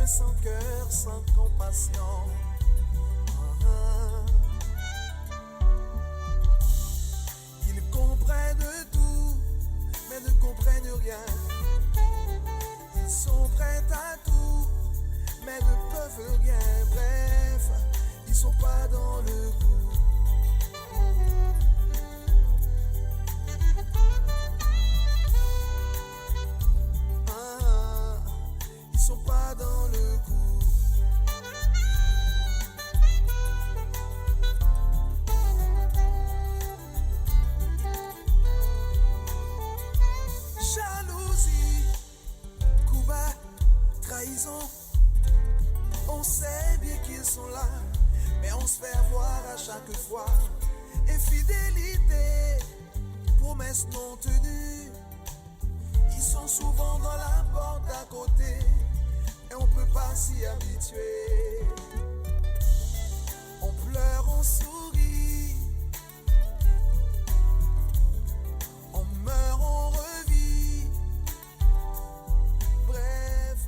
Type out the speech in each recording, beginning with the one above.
un sans cœur, sans compassion. Ils comprennent tout, mais ne comprennent rien. Ils sont prêts à tout, mais ne peuvent rien. Bref, ils sont pas dans le coup. Ils sont pas dans le coup. Jalousie, coup bas, trahison. On sait bien qu'ils sont là, mais on se fait voir à chaque fois. Infidélité, promesses non tenues. Ils sont souvent dans la porte d'à côté, et on peut pas s'y habituer. On pleure, on sourit, on meurt, on revit. Bref,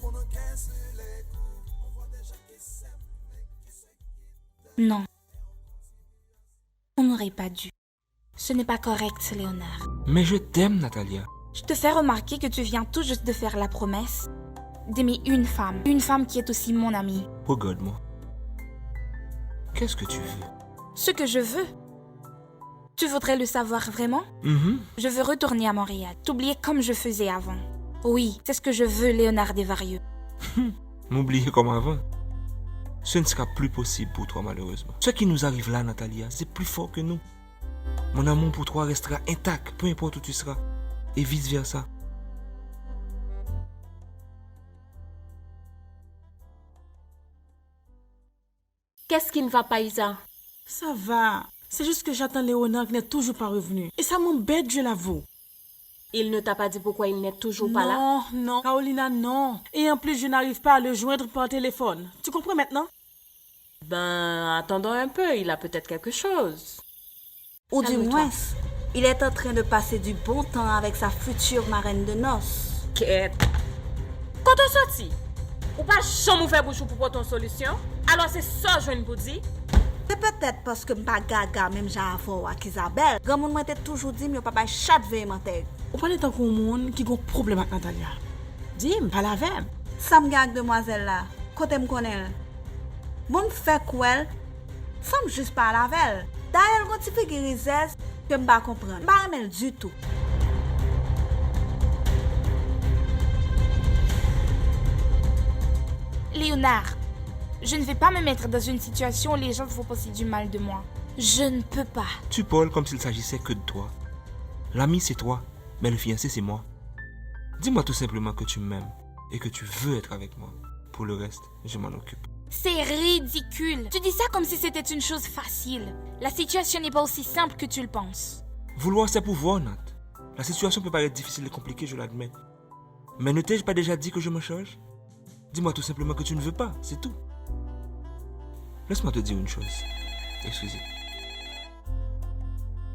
on encaisse les coups. On voit des gens qui s'aiment, mais qui se quittent. Non. On n'aurait pas dû. Ce n'est pas correct, Léonard. Mais je t'aime, Natalia. Je te fais remarquer que tu viens tout juste de faire la promesse d'aimer une femme qui est aussi mon amie. Regarde-moi. Qu'est-ce que tu veux? Ce que je veux. Tu voudrais le savoir vraiment? Je veux retourner à Montréal, t'oublier comme je faisais avant. Oui, c'est ce que je veux, Léonard Desvarieux. M'oublier comme avant. Ce ne sera plus possible pour toi, malheureusement. Ce qui nous arrive là, Natalia, c'est plus fort que nous. Mon amour pour toi restera intact, peu importe où tu seras. Et vice-versa. Qu'est-ce qui ne va pas, Isa? Ça va. C'est juste que j'attends Léonard qui n'est toujours pas revenu. Et ça m'embête, je l'avoue. Il ne t'a pas dit pourquoi il n'est toujours pas là? Non, non. Carolina, non. Et en plus, je n'arrive pas à le joindre par téléphone. Tu comprends maintenant? Ben, attendons un peu, il a peut-être quelque chose. Ou du Calme-toi. moins, il est en train de passer du bon temps avec sa future marraine de noces. Quête. Quand on sortit, ou pas jamais faire bouchou pour ton solution? Alors c'est ça, je viens de vous dire. C'est peut-être parce que je ne suis pas gaga, même j'ai affaire avec Isabelle. Grand monde m'a toujours dit que je ne pas chat véhémenté. Ou pas tant qu'on monde qui a un problème avec Natalia. Dis-moi, pas la veille. Ça me gagne, demoiselle là. Côté me connaît. Mon fait quoi? Ça me juste pas la veille. D'ailleurs, quand tu fais guérisesse, que je ne pas comprendre. Je ne pas aimer du tout. Léonard, je ne vais pas me mettre dans une situation où les gens vont penser du mal de moi. Je ne peux pas. Tu parles comme s'il s'agissait que de toi. L'ami, c'est toi, mais le fiancé, c'est moi. Dis-moi tout simplement que tu m'aimes et que tu veux être avec moi. Pour le reste, je m'en occupe. C'est ridicule. Tu dis ça comme si c'était une chose facile. La situation n'est pas aussi simple que tu le penses. Vouloir, c'est pouvoir, Nat. La situation peut paraître difficile et compliquée, je l'admets. Mais ne t'ai-je pas déjà dit que je me change? Dis-moi tout simplement que tu ne veux pas, c'est tout. Laisse-moi te dire une chose. Excusez.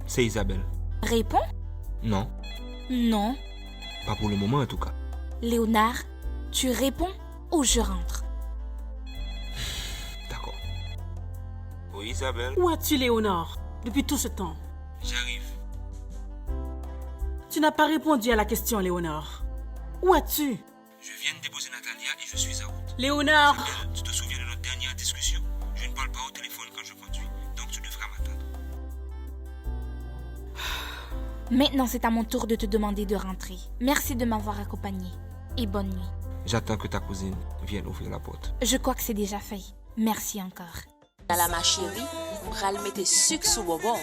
C'est Isabelle. Réponds. Non, Non. pas pour le moment en tout cas. Léonard, tu réponds ou je rentre. D'accord. Oui, Isabelle. Où as-tu Léonard depuis tout ce temps? J'arrive. Tu n'as pas répondu à la question, Léonard. Où as-tu? Je viens de déposer Natalia et je suis en route. Léonard! Isabelle, tu te souviens de notre dernière discussion? Je ne parle pas au téléphone quand je conduis, donc tu devras m'attendre. Maintenant, c'est à mon tour de te demander de rentrer. Merci de m'avoir accompagné. Et bonne nuit. J'attends que ta cousine vienne ouvrir la porte. Je crois que c'est déjà fait. Merci encore. Dans la ma chérie, on va le mettre sucre sous bonbon.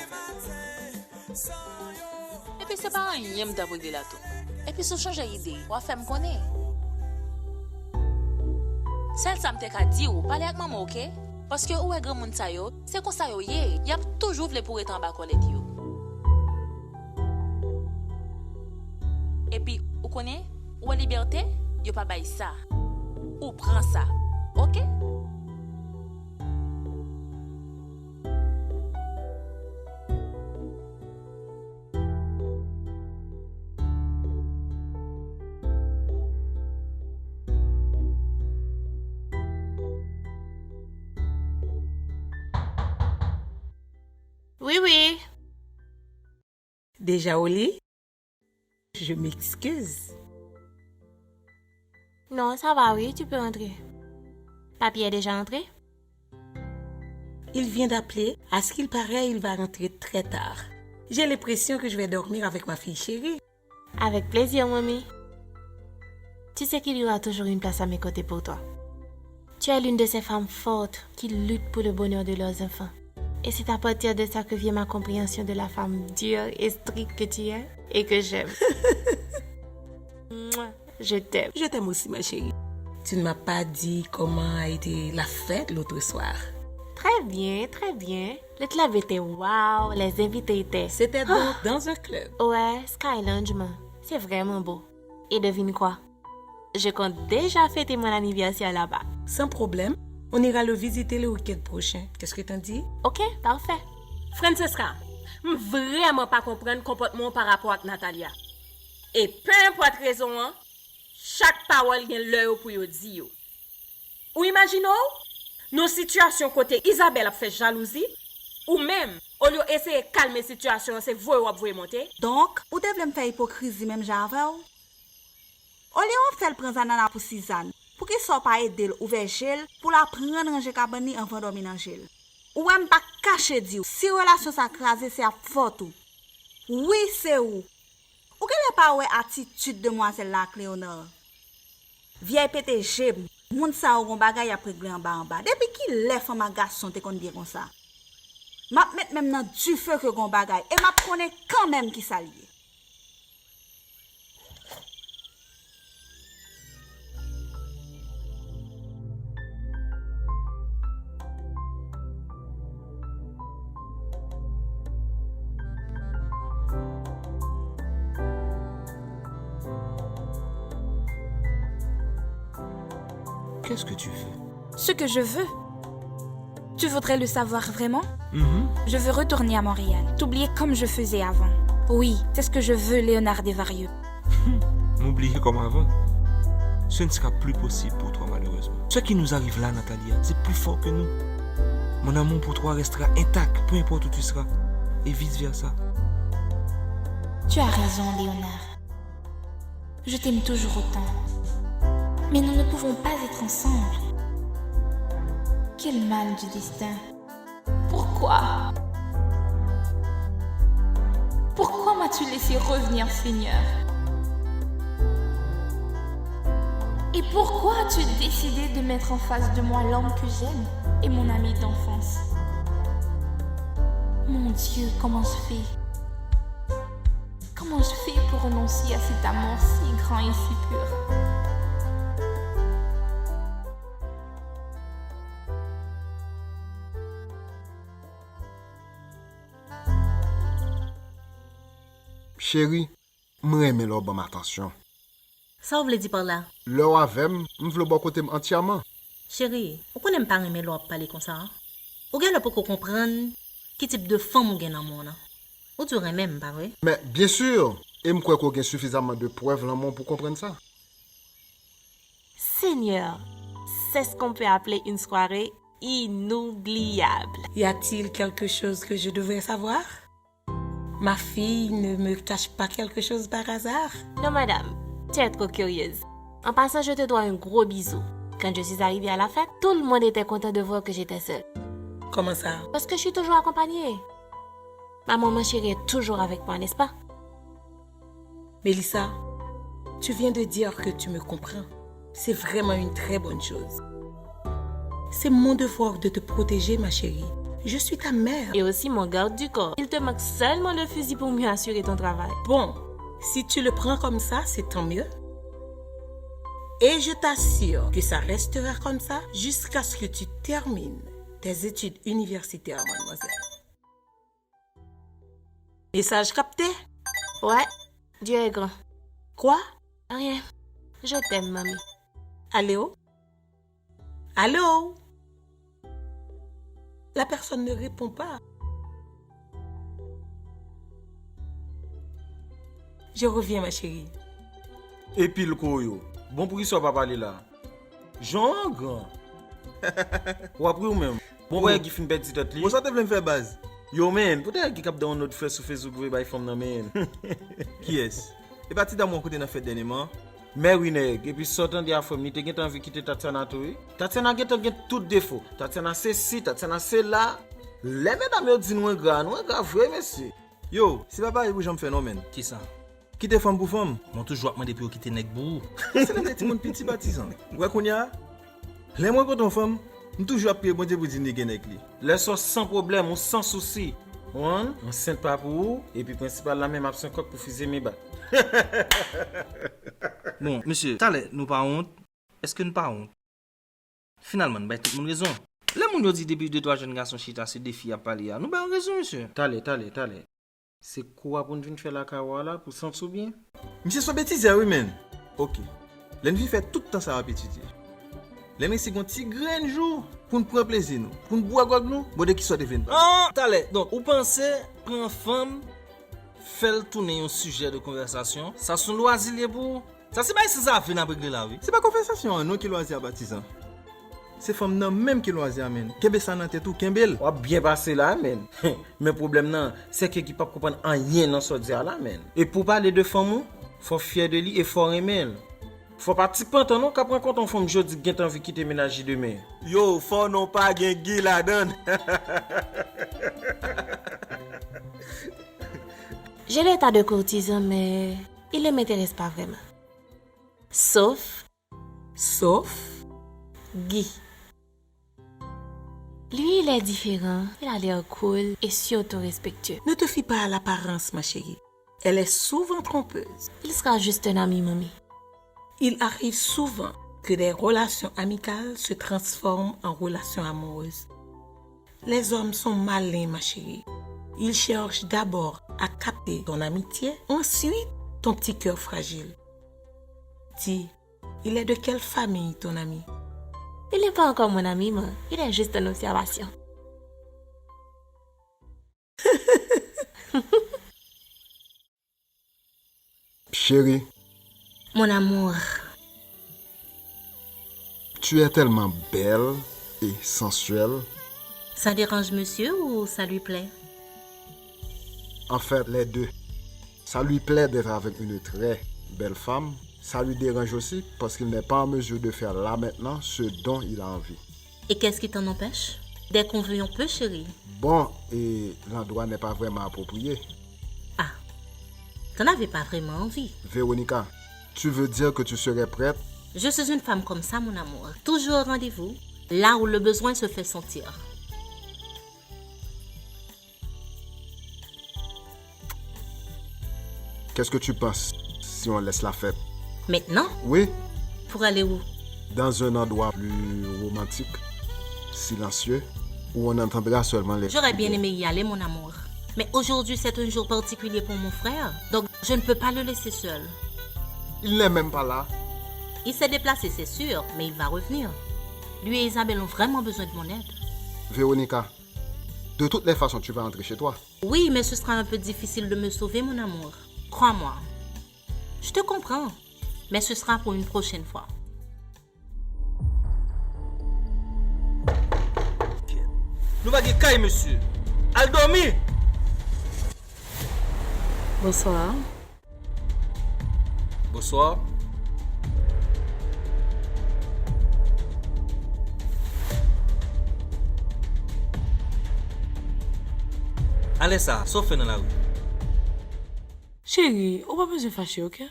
Et puis c'est pas un yem d'avoir de la tout. Et puis si on change d'idée, on va faire me connaître. Celle ça me te ka dit ou parler avec maman, ok? Parce que où est grand monde ça yo, c'est comme ça yo yé. Y a toujours voulu pour être en bas collet yo. Et puis, vous connaissez, ou liberté, yo pas bail ça. Ou prend ça, ok? Oui, oui. Déjà au lit? Je m'excuse. Non, ça va, oui, tu peux entrer. Papy est déjà entré? Il vient d'appeler. À ce qu'il paraît, il va rentrer très tard. J'ai l'impression que je vais dormir avec ma fille chérie. Avec plaisir, mamie. Tu sais qu'il y aura toujours une place à mes côtés pour toi. Tu es l'une de ces femmes fortes qui luttent pour le bonheur de leurs enfants. Et c'est à partir de ça que vient ma compréhension de la femme dure et stricte que tu es et que j'aime. Mouah, je t'aime. Je t'aime aussi, ma chérie. Tu ne m'as pas dit comment a été la fête l'autre soir. Très bien, très bien. Le club était wow, les invités étaient... C'était donc dans un club. Ouais, Sky Lounge, man. C'est vraiment beau. Et devine quoi? Je compte déjà fêter mon anniversaire là-bas. Sans problème. On ira le visiter le week-end prochain. Qu'est-ce que t'en dis? Ok, parfait. Francesca, je ne vraiment pas comprendre le comportement par rapport à Natalia. Et peu importe raison, hein, chaque parole a l'heure pour dire. Ou imaginons, nos situations côté Isabelle a fait jalousie, ou même, au lieu d'essayer de calmer la situation, c'est vous qui vous monter. Donc, ou devez me faire hypocrisie même j'avais ou? Au lieu de faire prendre Zanana pour 6 ans, pour qu'il soit pas aidé ou gel pour la prendre ranger cabani avant dormir dans gel. Ou même pas cacher dire si relation ça crasé c'est à faute ou. Oui, c'est où. Ou qu'elle pas ouais attitude de moi celle là Cléonore. Vieille pété jeb, moun sa ou bagay après glé en bas. Depuis qu'il lève femme garçon te kon bien comme ça. M'a mettre même dans du feu que gon bagay et m'a connaît quand même qui ça lié. Qu'est-ce que tu veux? Ce que je veux. Tu voudrais le savoir vraiment? Je veux retourner à Montréal, t'oublier comme je faisais avant. Oui, c'est ce que je veux, Léonard Desvarieux. M'oublier comme avant. Ce ne sera plus possible pour toi, malheureusement. Ce qui nous arrive là, Natalia, c'est plus fort que nous. Mon amour pour toi restera intact, peu importe où tu seras. Et vice-versa. Tu as raison, Léonard. Je t'aime toujours autant. Mais nous ne pouvons pas être ensemble. Quel mal du destin. Pourquoi? Pourquoi m'as-tu laissé revenir, Seigneur? Et pourquoi as-tu décidé de mettre en face de moi l'homme que j'aime et mon ami d'enfance? Mon Dieu, comment je fais? Comment je fais pour renoncer à cet amour si grand et si pur? Chérie, m'aime l'or bon attention. Ça vous voulez dire par là? L'or avec m'vle bon côté entièrement. Chérie, pourquoi n'aime pas aimer l'or parler comme ça? Ou bien pour comprendre quel type de femme ou gen dans mon. Ou tu aurais même pas vrai? Mais bien sûr, et me crois qu'on a suffisamment de preuves dans mon pour comprendre ça. Seigneur, c'est ce qu'on peut appeler une soirée inoubliable. Y a-t-il quelque chose que je devrais savoir? Ma fille ne me cache pas quelque chose par hasard? Non, madame, tu es trop curieuse. En passant, je te dois un gros bisou. Quand je suis arrivée à la fête, tout le monde était content de voir que j'étais seule. Comment ça? Parce que je suis toujours accompagnée. Ma maman chérie est toujours avec moi, n'est-ce pas? Mélissa, tu viens de dire que tu me comprends. C'est vraiment une très bonne chose. C'est mon devoir de te protéger, ma chérie. Je suis ta mère. Et aussi mon garde du corps. Il te manque seulement le fusil pour mieux assurer ton travail. Bon, si tu le prends comme ça, c'est tant mieux. Et je t'assure que ça restera comme ça jusqu'à ce que tu termines tes études universitaires, mademoiselle. Message capté? Ouais, Dieu est grand. Quoi? Rien. Je t'aime, mamie. Allô? Allô? La personne ne répond pas. Je reviens, ma chérie. Et puis le koyo. Bon pour qu'il soit pas parler là. Jean grand. Ou après ou même. Bon ouais qui fait une bête petite li. Bon ça te vle me faire base. Yo men, peut-être qui cap dans notre frère sur Facebook vous bay femme nan men. Qui est-ce? Et parti dans mon côté dans fête dernièrement. Mais oui nèg, et puis sortant de la femme, ni te gen envie quitter Tatiana tout. Tatiana gen tout défaut. Tatiana c'est ci, Tatiana c'est là. Les mesdames yo dit nous grave vrai monsieur. Yo, c'est pas pareil pour j'en fais non men. Qui ça? Quitter femme pour femme. Mon toujours demander pour quitter nèg bou. C'est le petit monde petit baptisant. Ouais qu'on y a. Les moi quand on femme, on toujours prier bon Dieu pour dire nèg nèg li. Les so sans problème, on sans souci. On sainte pas pour vous, et puis principal la même absent coq pour fuser mes bat. Bon, monsieur, t'allez, nous pas honte. Est-ce que nous pas honte? Finalement, nous avons tout le monde raison. Les gens dit depuis 2-3 jeunes garçons chita ce défi à parler. Nous avons raison, monsieur. T'allez. C'est quoi pour nous faire la kawala pour sentir bien? Monsieur, soit bêtise, oui, men. Ok. L'ennemi fait tout le temps ça à petit. L'ennemi, c'est un petit grain de jour pour nous prendre plaisir, nous. Pour nous boire avec nous, bon, dès qu'il soit devenu. Ah, t'allez. Donc, vous pensez, prendre femme, faire tourner un sujet de conversation, ça sont loisirs pour. Ça, c'est pas si ça fait dans la vie. C'est pas conversation, non, qui loisir baptisant. C'est femme nan même qui loisir amen. Kembe ça nan tête tout kembel. On bien passé là amen. Mais problème nan, c'est que qui pas comprendre rien dans ce dire là amen. Et pour parler de femme, faut fier de lui et faut aimer. Faut pas petit pantan non qu'après quand on femme jodi gen envie quitter ménage demain. Yo, faut non pas gen gui la donne. J'ai l'état de courtisan, mais il ne m'intéresse pas vraiment. Sauf Guy. Lui, il est différent, il a l'air cool et surtout respectueux. Ne te fie pas à l'apparence, ma chérie. Elle est souvent trompeuse. Il sera juste un ami, mamie. Il arrive souvent que des relations amicales se transforment en relations amoureuses. Les hommes sont malins, ma chérie. Ils cherchent d'abord à capter ton amitié, ensuite ton petit cœur fragile. Dis, il est de quelle famille ton ami? Il n'est pas encore mon ami, mais il est juste une observation. Chérie, Mon amour, tu es tellement belle et sensuelle. ça dérange monsieur ou ça lui plaît? En fait, les deux. Ça lui plaît d'être avec une très belle femme. Ça lui dérange aussi parce qu'il n'est pas en mesure de faire là maintenant ce dont il a envie. Et qu'est-ce qui t'en empêche? Dès qu'on veut, on peut, chérie. Bon, et l'endroit n'est pas vraiment approprié. Ah, t'en avais pas vraiment envie. Véronica, tu veux dire que tu serais prête? Je suis une femme comme ça, mon amour. Toujours au rendez-vous, là où le besoin se fait sentir. Qu'est-ce que tu penses si on laisse la fête? Maintenant? Oui, Pour aller où? dans un endroit plus romantique, silencieux, où on entendra seulement les... J'aurais bien aimé y aller, mon amour. Mais aujourd'hui, c'est un jour particulier pour mon frère, donc je ne peux pas le laisser seul. Il n'est même pas là. Il s'est déplacé, c'est sûr, mais il va revenir. Lui et Isabelle ont vraiment besoin de mon aide. Véronica, de toutes les façons, tu vas entrer chez toi. Oui, mais ce sera un peu difficile de me sauver, mon amour. Crois-moi. Je te comprends, mais ce sera pour une prochaine fois. Nous va gagner, monsieur. Al dormir. Bonsoir. Bonsoir. Allez ça, sauf dans la rue. Chérie, on va pas se fâcher, ok?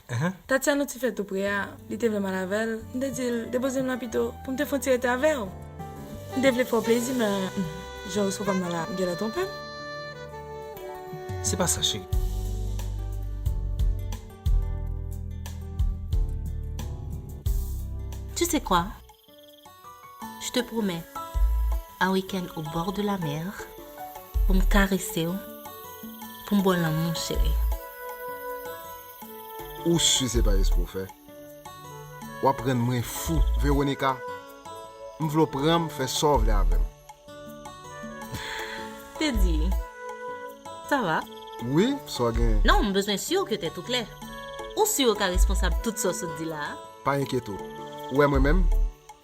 Tatiana nous fait tout prière, il était vraiment la veille. Il a dit, déposer mon lapito pour me faire tirer ta verre. Il devait faire plaisir, mais je reçois pas mal la gueule à ton père. C'est pas ça, chérie. Tu sais quoi? Je te promets un week-end au bord de la mer pour me caresser, pour me boire l'amour, chérie. Ou si c'est pas ce pour faire. Ou apprendre moi fou, Véronica. Je veux prendre, faire sauver avec. T'es dit? Ça va? Oui, soit gain. Non, j'ai besoin sûr que t'es tout clair. Ou sûr qu'un responsable tout ça se dit là? Pas inquiète. Ouais, moi-même,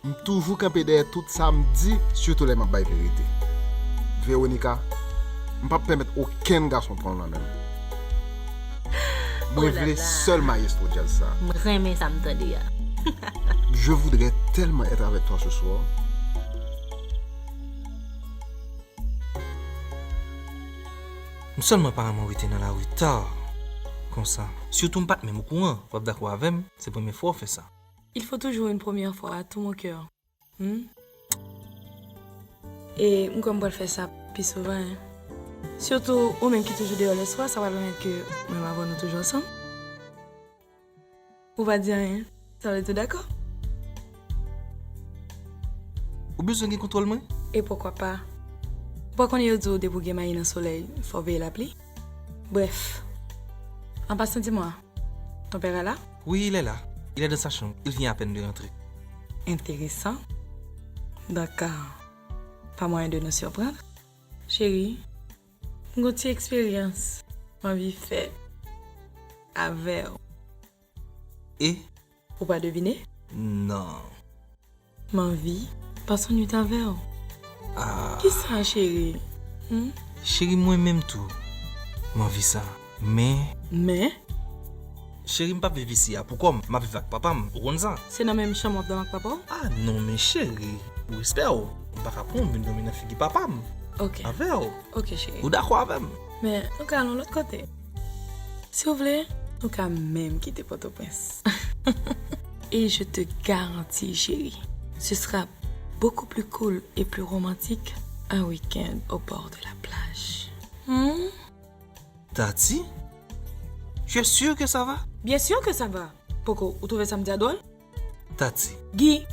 je toujours campé derrière tout ça me dit, surtout les m'a bail vérité. Véronica, Je ne peux pas permettre aucun garçon de prendre la même. Oh Moi, là je veux là. seul maestro de ça. Vraiment, ça me tendait. Je voudrais tellement être avec toi ce soir. Nous seulement apparemment été dans la rue tard. Comme ça. Surtout me pas même au courant. Faut être d'accord avec moi. C'est la première fois qu'on fait ça. Il faut toujours une première fois à tout mon cœur. Et comme on faire ça plus souvent. Hein? Surtout, ou même qui toujours dehors le soir, ça va permettre que même avant nous toujours ensemble. On va dire rien. Ça va être d'accord? Ou besoin de contrôle moi? Et pourquoi pas? Pourquoi qu'on est au débouguer maïs dans le soleil, il faut veiller la pluie? Bref. En passant, dis-moi, ton père est là? Oui, il est là. Il est dans sa chambre. Il vient à peine de rentrer. Intéressant. D'accord. Pas moyen de nous surprendre. Chérie, une petite expérience. Ma vie fait avec. Et? Faut pas deviner? Non. Ma vie passe en nuit avec. Ah. Qui ça, chérie? Chérie, moi-même tout. M'en vis ça. Mais? Chérie, m'pas vivre ici. Pourquoi m'a vivre avec papa? Ou ça? C'est dans la même chambre avec papa? Ah non, mais chérie. Ou espère. On va répondre, mais nous, on fille papa. Ok. Avec. Ok, chérie. Ou d'accord avec moi? Mais nous allons de l'autre côté. Si vous voulez, nous allons même quitter Port-au-Prince. Et je te garantis, chérie, ce sera beaucoup plus cool et plus romantique un week-end au bord de la plage. Tati? Tu es sûr que ça va? Bien sûr que ça va. Pourquoi vous trouvez ça me dit drôle? Tati. Guy,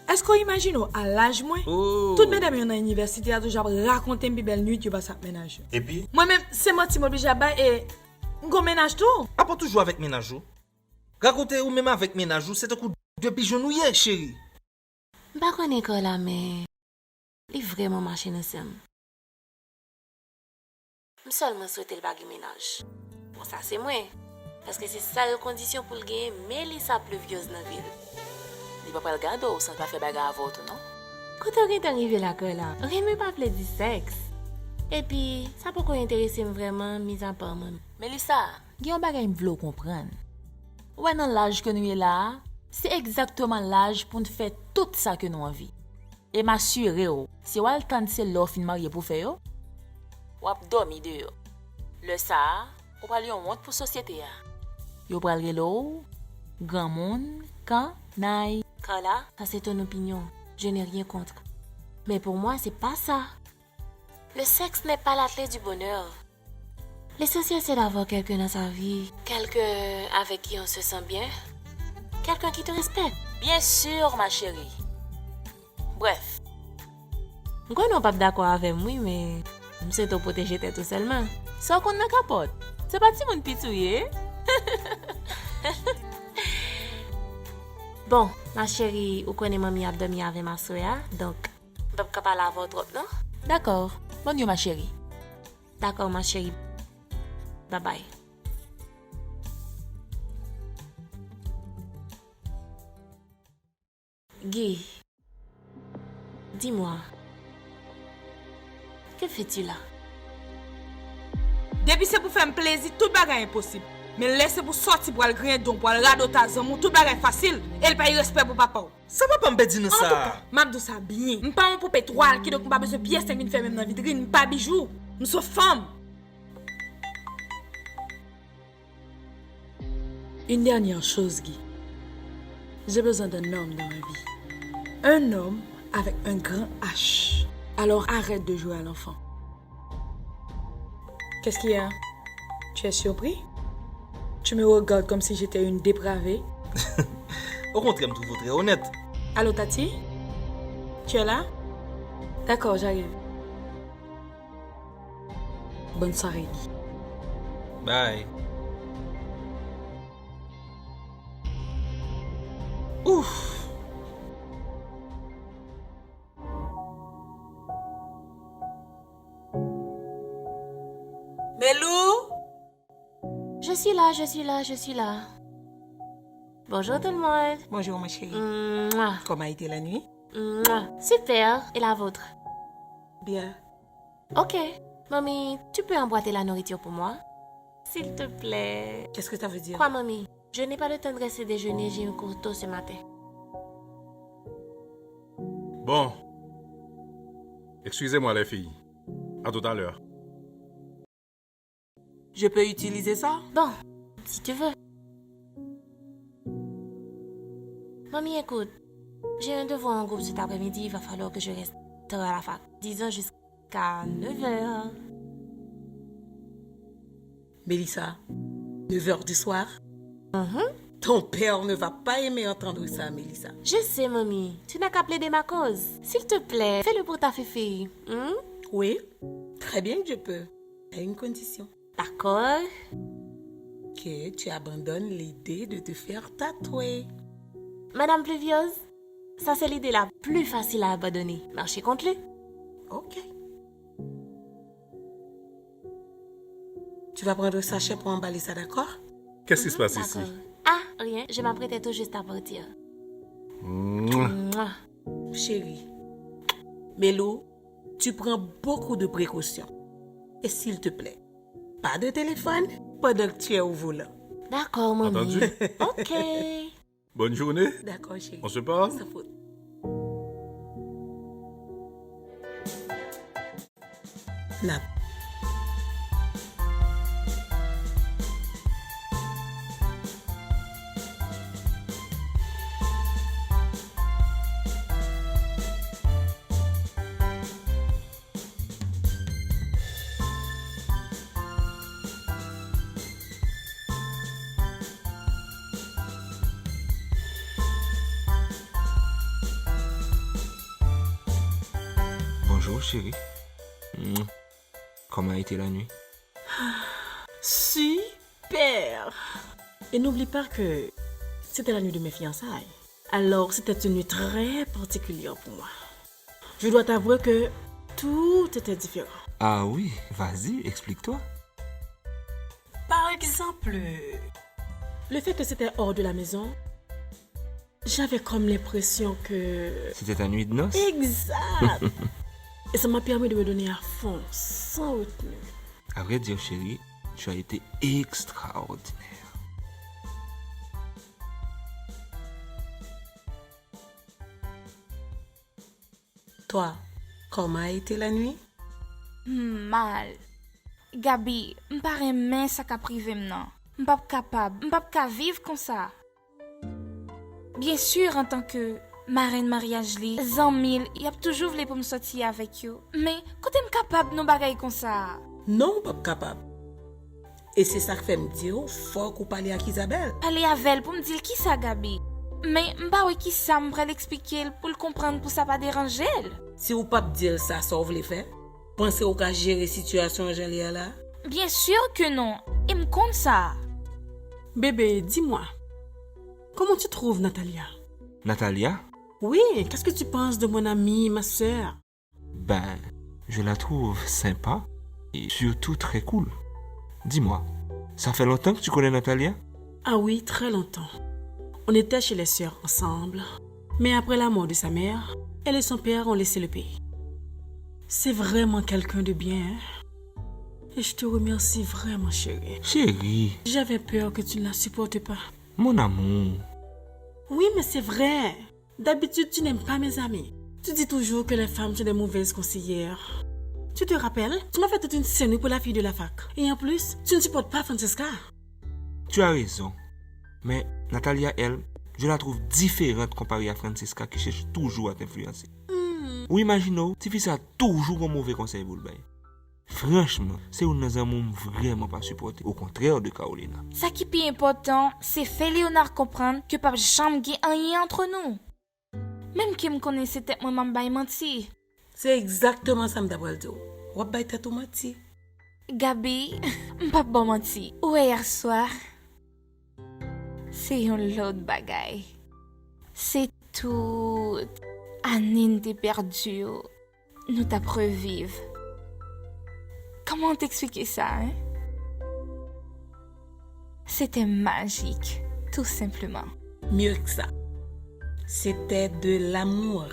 est-ce qu'on imagine à l'âge moins? Toutes mesdames dans l'université a toujours raconté une belle nuit qui passe à ménage. Et puis? Moi-même, c'est moi qui m'oblige à bas et on ménage tout. Ah, pas toujours avec ménage. Raconter ou même avec ménage, c'est un coup de pigeon hier, chérie. Je ne connais pas là, mais il est vraiment marché ensemble. Je seulement souhaite le bagage ménage. Bon, ça c'est moi. Parce que c'est ça la condition pour le gagner, mais il est pluvieuse dans la ville. Il ne va pas le garder ou ça ne va pas faire bagage à votre, non? Quand on est arrivé là, rien ne m'a pas appelé du sexe. Et puis, ça peut intéresser vraiment, mis à part moi. Melissa, il y a un bagage que je veux comprendre. Ouais, dans l'âge que nous sommes là, c'est exactement l'âge pour nous faire tout ça que nous avons envie. Et m'assurer, si vous avez le temps de se l'offre marié pour faire, vous avez dormi dehors. Le ça, vous allez en honte pour la société. Vous allez l'eau, grand monde, quand, naï. Quand là, ça c'est ton opinion. Je n'ai rien contre. Mais pour moi, c'est pas ça. Le sexe n'est pas la clé du bonheur. L'essentiel, c'est d'avoir quelqu'un dans sa vie. Quelqu'un avec qui on se sent bien. Quelqu'un qui te respecte. Bien sûr, ma chérie. Bref. Je ne suis pas d'accord avec moi, mais je sais te protéger tout seulement. Ça qu'on n'a capote. C'est pas si mon pitouille. Bon, ma chérie, vous connaissez mamie a dormi avec ma soeur, donc je ne peux pas parler à votre trop, non? D'accord. Bonne nuit, ma chérie. D'accord, ma chérie. Bye bye. Guy, dis-moi, que fais-tu là? Depuis c'est pour faire un plaisir, tout bagage impossible. Mais laissez pour sortir pour aller grain don pour aller radoter ta zamou, tout bagage facile. Et le pas respect pour papa. Ça va pas me dire ça. En tout cas, m'abdou ça bien. M'pas un poupée toile qui donc pas besoin de pièces qui fait même dans vitrine, m'pas bijou. M'sou femme. Une dernière chose, Guy. J'ai besoin d'un homme dans ma vie. Un homme avec un grand H. Alors arrête de jouer à l'enfant. Qu'est-ce qu'il y a? Tu es surpris? Tu me regardes comme si j'étais une dépravée? Au contraire, je me trouve très honnête. Allô, Tati? Tu es là? D'accord, j'arrive. Bonne soirée, Guy. Bye. Ouf! Melou? Je suis là. Bonjour tout le monde. Bonjour ma chérie. Mouah. Comment a été la nuit? Mouah. Super. Et la vôtre? Bien. Ok. Mamie, tu peux emboîter la nourriture pour moi? S'il te plaît. Qu'est-ce que ça veut dire? Quoi, mamie? Je n'ai pas le temps de rester déjeuner, j'ai un cours tôt ce matin. Bon. Excusez-moi les filles. À tout à l'heure. Je peux utiliser ça? Bon, si tu veux. Mamie, écoute. J'ai un devoir en groupe cet après-midi, il va falloir que je reste à la fac. Disons jusqu'à 9h. Mélissa, 9h du soir? Ton père ne va pas aimer entendre ça, Mélissa. Je sais, mamie. Tu n'as qu'à plaider ma cause. S'il te plaît, fais-le pour ta fille. Oui, très bien que je peux. À une condition. D'accord. Que tu abandonnes l'idée de te faire tatouer. Madame Pluvieuse, ça c'est l'idée la plus facile à abandonner. Marchez contre lui. Ok. Tu vas prendre un sachet pour emballer ça, d'accord? Qu'est-ce qui se passe ici? Ah, rien. Je m'apprêtais tout juste à partir. Mouah. Chérie, Mélo, tu prends beaucoup de précautions. Et s'il te plaît, pas de téléphone pendant que tu es au volant. D'accord, mamie. Entendu? Ok. Bonne journée. D'accord, chérie. On se parle? Sans faute. Nat. Bonjour chérie. Comment a été la nuit? Super! Et n'oublie pas que c'était la nuit de mes fiançailles. Alors, c'était une nuit très particulière pour moi. Je dois t'avouer que tout était différent. Ah oui, vas-y, explique-toi. Par exemple, le fait que c'était hors de la maison, j'avais comme l'impression que... C'était ta nuit de noces? Exact! Et ça m'a permis de me donner à fond, sans retenue. À vrai dire, chérie, tu as été extraordinaire. Toi, comment a été la nuit? Mal. Gabi, m'pa remen ça qu'a privé m'nan. M'pa capable, m'pa ka vivre comme ça. Bien sûr, en tant que marraine mariage li, zanmil, y a toujours voulu pour me sortir avec you. Mais, quand t'es capable non bagay comme ça? Non, pas capable. Et c'est ça que fait me dire, faut qu'on parle avec Isabelle. Parler avec elle pour me dire qui ça, Gabi. Mais, m'pa oui qui ça, m'pa l'expliquer pour le comprendre pour ça pas déranger elle. Si vous pas dire ça, ça vous le fait? Pensez au cas gérer situation Angélia là? Bien sûr que non. Il me compte ça. Bébé, dis-moi, comment tu trouves Natalia? Natalia? Oui, qu'est-ce que tu penses de mon amie, ma sœur? Ben, je la trouve sympa et surtout très cool. Dis-moi, ça fait longtemps que tu connais Natalia? Ah oui, très longtemps. On était chez les sœurs ensemble. Mais après la mort de sa mère, elle et son père ont laissé le pays. C'est vraiment quelqu'un de bien, hein? Et je te remercie vraiment, chérie. Chérie. J'avais peur que tu ne la supportes pas. Mon amour. Oui, mais c'est vrai. D'habitude, tu n'aimes pas mes amis. Tu dis toujours que les femmes sont des mauvaises conseillères. Tu te rappelles? Tu m'as fait toute une scène pour la fille de la fac. Et en plus, tu ne supportes pas Francesca. Tu as raison. Mais Natalia, elle, je la trouve différente comparée à Francesca qui cherche toujours à t'influencer. Ou imaginons, si fils a toujours un mauvais conseil pour le bail. Franchement, c'est une des amours vraiment pas supporté. Au contraire de Carolina. Ça qui est plus important, c'est faire Léonard comprendre que pas jamais rien entre nous. Même qui me connaissait peut-être moi m'a menti. C'est exactement ça m'd'après dire. Ou ba tout menti. Gabi, m'pas bon menti. Ouais, hier soir, c'est un lot de bagaille. C'est tout. Anine t'es perdu. Nous t'a revive. Comment t'expliquer ça, hein? C'était magique, tout simplement. Mieux que ça. C'était de l'amour.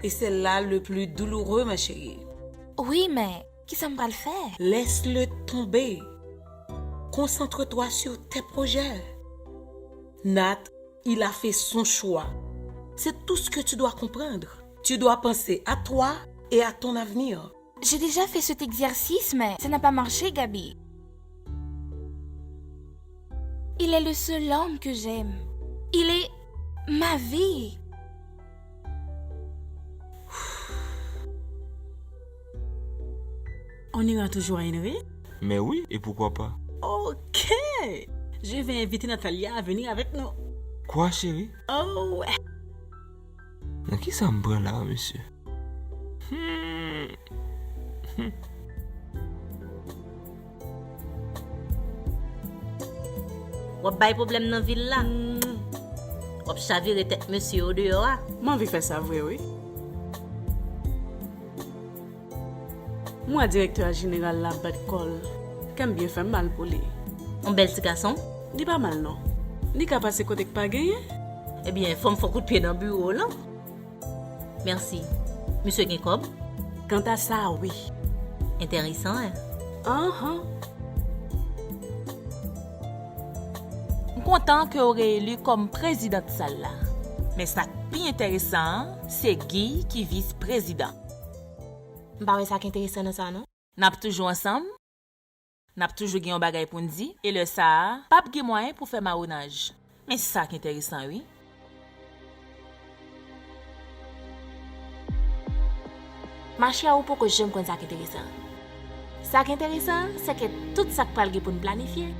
Et c'est là le plus douloureux, ma chérie. Oui, mais Qui ça me va le faire? Laisse-le tomber. Concentre-toi sur tes projets. Nat, il a fait son choix. C'est tout ce que tu dois comprendre. Tu dois penser à toi et à ton avenir. J'ai déjà fait cet exercice, mais ça n'a pas marché, Gabi. Il est le seul homme que j'aime. Il est ma vie. On ira toujours à Henry? Mais oui, et pourquoi pas? Ok! Je vais inviter Natalia à venir avec nous. Quoi, chérie? Oh ouais! Mais qui ça me prend là, monsieur? Wap bay problem nan vil la. Wap chavire tet monsieur au dehors. Moi, je fais ça vrai, oui. Moi, directeur général la bad call. Qu'aime bien faire mal pour lui. Un bel petit garçon? Dis pas mal, non. Ni qu'à passer côté que pas gagné. Eh bien, faut me faire coup de pied dans le bureau, là. Merci. Monsieur Genkob? Quant à ça, oui. Intéressant, hein? Content que aurait élu comme président de salle là. Mais ça plus intéressant, c'est Guy qui vice-président. Bah ouais, ça qui est intéressant dans ça, non? N'a toujours ensemble. N'a toujours gagné un bagay pour nous dire. Et le ça, pas de moyen pour faire marronnage. Mais c'est ça qui est intéressant, oui. Marché à ou pour que j'aime comme ça qui est intéressant. Ça qui est intéressant, c'est que tout ça que parle pour nous planifier,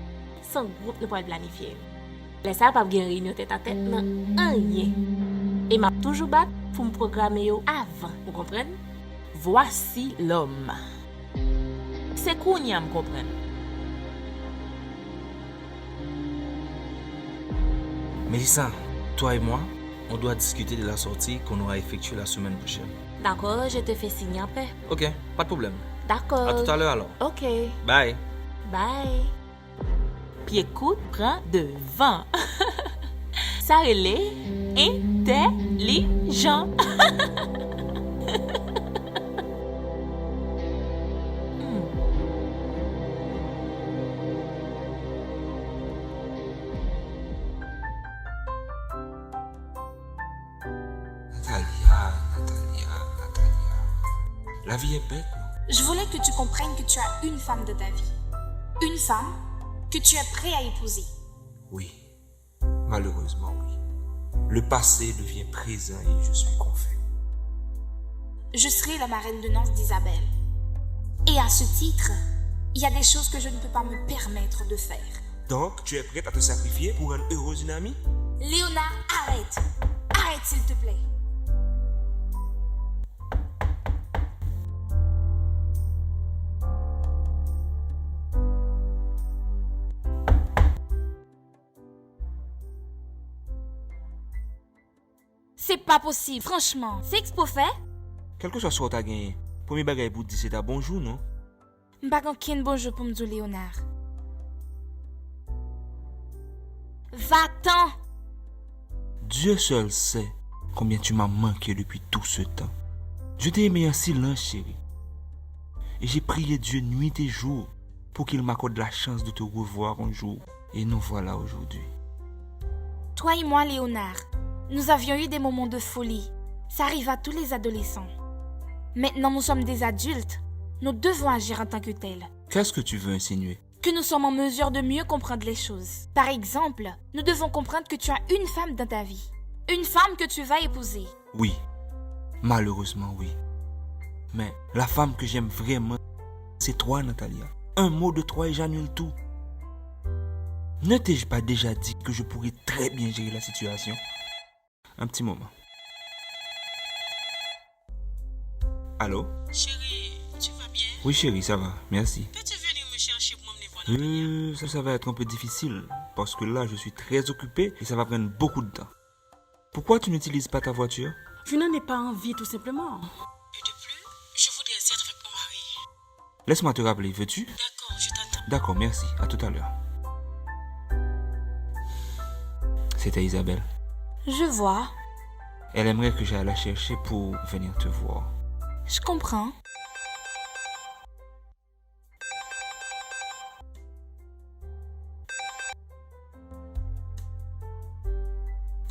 sans groupe ne peut le planifier. Les ça pas bien réunion tête à tête, non, rien. Et m'a toujours battre pour me programmer avant, vous comprenez? Voici l'homme. C'est qu'on y a me comprendre. Mélissa, toi et moi, on doit discuter de la sortie qu'on aura effectuée la semaine prochaine. D'accord, je te fais signe en paix. Ok, pas de problème. D'accord. À tout à l'heure alors. Ok. Bye. Bye. Puis écoute, prends devant. Ça relait intelligent. La vie est bête, non? Je voulais que tu comprennes que tu as une femme de ta vie. Une femme que tu es prêt à épouser. Oui. Malheureusement, oui. Le passé devient présent et je suis confus. Je serai la marraine de noces d'Isabelle. Et à ce titre, il y a des choses que je ne peux pas me permettre de faire. Donc, tu es prête à te sacrifier pour rendre heureuse une amie? Léonard, arrête. Arrête, s'il te plaît. C'est pas possible, franchement. C'est expo fait? Quel que soit ce que tu as gagné, premier bagage pour te dire c'est ta bonjour, non? M'pas aucun bonjour pour me dire Léonard. Va-t'en! Dieu seul sait combien tu m'as manqué depuis tout ce temps. Je t'ai aimé en silence, chérie. Et j'ai prié Dieu nuit et jour pour qu'il m'accorde la chance de te revoir un jour. Et nous voilà aujourd'hui. Toi et moi, Léonard, nous avions eu des moments de folie. Ça arrive à tous les adolescents. Maintenant, nous sommes des adultes. Nous devons agir en tant que tels. Qu'est-ce que tu veux insinuer? Que nous sommes en mesure de mieux comprendre les choses. Par exemple, nous devons comprendre que tu as une femme dans ta vie. Une femme que tu vas épouser. Oui. Malheureusement, oui. Mais la femme que j'aime vraiment, c'est toi, Natalia. Un mot de toi et j'annule tout. Ne t'ai-je pas déjà dit que je pourrais très bien gérer la situation? Un petit moment. Allô? Chérie, tu vas bien? Oui, chérie, ça va. Merci. Peux-tu venir me chercher pour m'emmener voir Ça va être un peu difficile parce que là, je suis très occupé et ça va prendre beaucoup de temps. Pourquoi tu n'utilises pas ta voiture? Je n'en ai pas envie, tout simplement. Et de plus, je voudrais être avec mon mari. Laisse-moi te rappeler, veux-tu? D'accord, je t'attends. D'accord, merci. À tout à l'heure. C'était Isabelle. Je vois. Elle aimerait que j'aille la chercher pour venir te voir. Je comprends.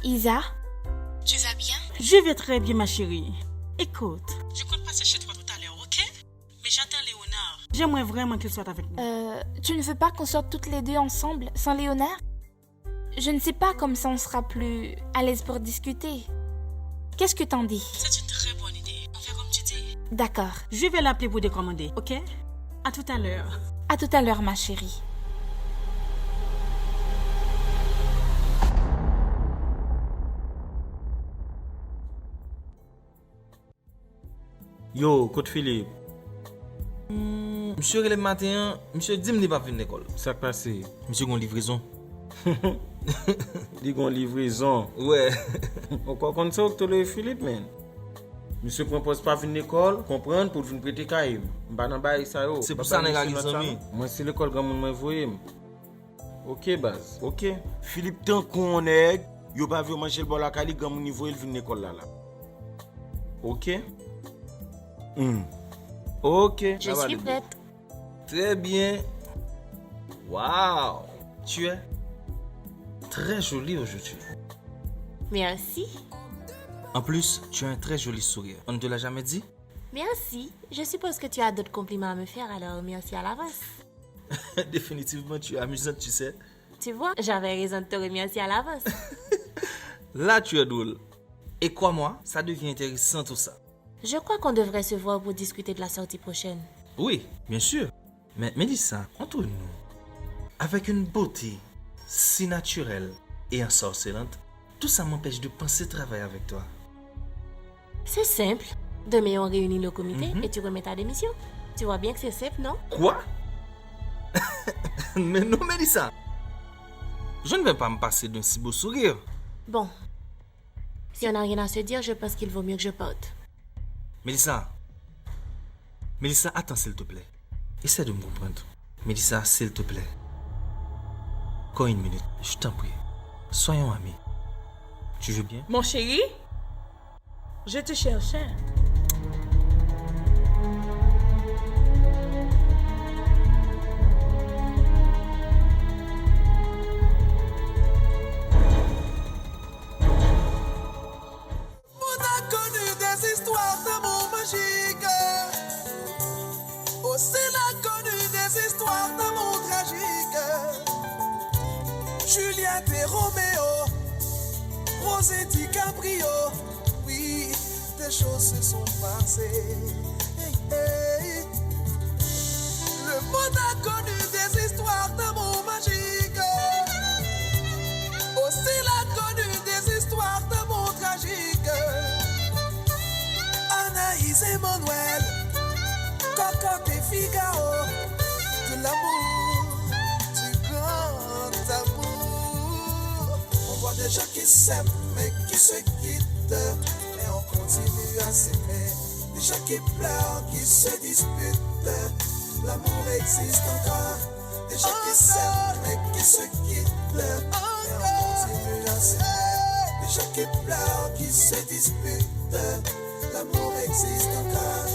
Isa? Tu vas bien? Je vais très bien, ma chérie. Écoute, je compte passer chez toi tout à l'heure, ok? Mais j'attends Léonard. J'aimerais vraiment qu'il soit avec nous. Tu ne veux pas qu'on sorte toutes les deux ensemble, sans Léonard? Je ne sais pas, comme ça on sera plus à l'aise pour discuter. Qu'est-ce que t'en dis? C'est une très bonne idée. On fait comme tu dis. D'accord. Je vais l'appeler pour décommander, ok? À tout à l'heure. À tout à l'heure, ma chérie. Yo, Côte Philippe. Monsieur relève matin, monsieur dit m'ne pas venir l'école. Ça passe. Monsieur gon livraison. Dis gon livraison. Ouais. Pourquoi comme ça que le Philippe men? Monsieur propose pas venir l'école, comprendre pour venir prêter caïm. M'pa nan bail ça yo. C'est pour ça nèg a gizami. Moi c'est l'école grand monde m'envoyer. OK base. Ok, Philippe tant qu'on nèg, yo pas vu manger le bol à Cali grand niveau il vient l'école là. OK. OK. Je suis prête. Très bien. Waouh. Tu es très jolie aujourd'hui. Merci. En plus, tu as un très joli sourire. On ne te l'a jamais dit? Merci. Je suppose que tu as d'autres compliments à me faire, alors merci à l'avance. Définitivement, tu es amusante, tu sais. Tu vois, j'avais raison de te remercier à l'avance. Là, tu es drôle. Et crois-moi, ça devient intéressant tout ça. Je crois qu'on devrait se voir pour discuter de la sortie prochaine. Oui, bien sûr. Mais Mélissa, entre nous, avec une beauté si naturelle et ensorcelante, tout ça m'empêche de penser travailler avec toi. C'est simple. Demain, on réunit le comité et tu remets ta démission. Tu vois bien que c'est simple, non? Quoi? Mais non, Mélissa. Je ne vais pas me passer d'un si beau sourire. Bon. Si on n'a rien à se dire, je pense qu'il vaut mieux que je parte. Mélissa. Mélissa, attends, s'il te plaît. Essaie de me comprendre. Mélissa, s'il te plaît. Encore une minute, je t'en prie. Soyons amis. Tu veux bien? Mon chéri, je te cherchais. On a connu des histoires d'amour magique. Aussi on a connu des histoires d'amour tragique. Juliette et Roméo, Rose et DiCaprio. Oui, des choses se sont passées. Hey, hey. Le monde a connu des histoires d'amour magique. Aussi il a connu des histoires d'amour tragique. Anaïs et Manuel, Cocotte et Figaro, de l'amour, du grand amour. On voit des gens qui s'aiment mais qui se quittent, mais on continue à s'aimer. Des gens qui pleurent, qui se disputent, l'amour existe encore. Des gens qui s'aiment mais qui se quittent, mais on continue à s'aimer. Des gens qui pleurent, qui se disputent, l'amour existe encore.